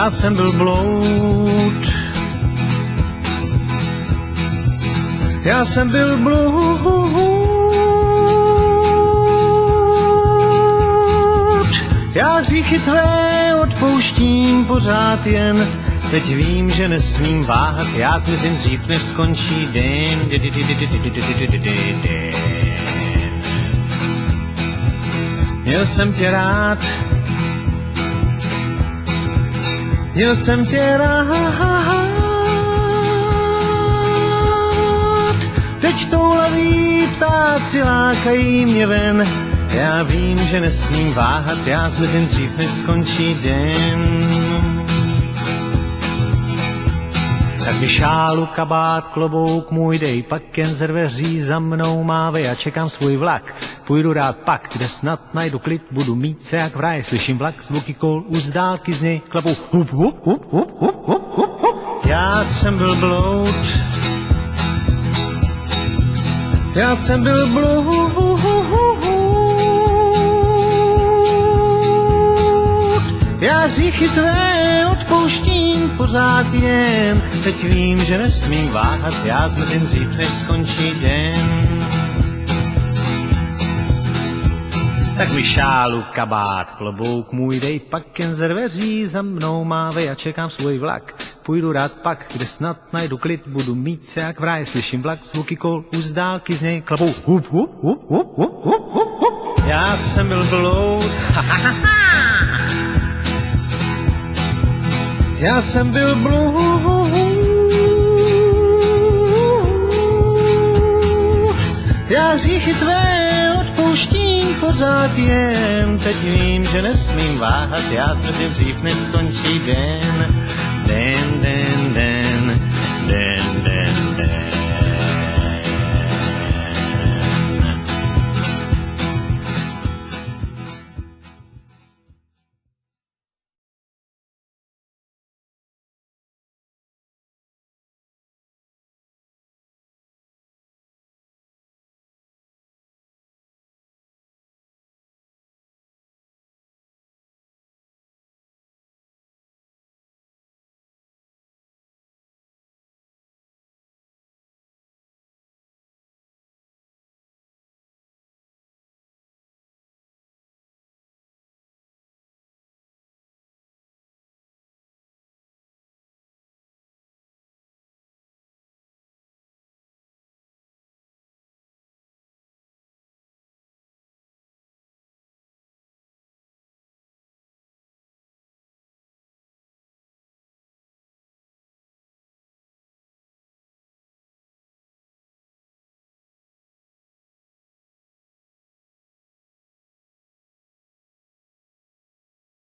Já jsem byl bloud, já jsem byl bloud, já hříchy tvé odpouštím pořád jen, teď vím, že nesmím váhat, já zmizím dřív, než skončí den. Měl jsem tě rád, měl jsem tě rád, teď toulaví ptáci lákají mě ven, já vím, že nesmím váhat, já zmizím dřív, než skončí den. Tak mi šálu, kabát, klobouk můj dej, pak jen ze dveří za mnou mávej a čekám svůj vlak. Půjdu rád pak, kde snad najdu klid, budu mít se jak v ráji, slyším vlak, zvuky kol, už z dálky z něj klapou hup, hup, hup, hup, hup, hup, hup, hup. Já jsem byl bloud, já jsem byl bloud, já hříchy tvé odpouštím pořád jen, teď vím, že nesmím váhat, já zmizím dřív, než skončí den. Tak mi šálu, kabát, klobouk můj dej, pak jen ze dveří za mnou mávej a čekám svůj vlak. Půjdu rád pak, kde snad najdu klid, budu mít se jak v ráji, slyším vlak, zvuky kol, už z dálky z něj klapou hup, hup, hup, hup, hup, hup, hup, hup. Já jsem byl bloud, já jsem byl bloud, já hříchy tvé odpouštím pořád jen, teď vím, že nesmím váhat, já zmizím dřív, než skončí den, den, den, den.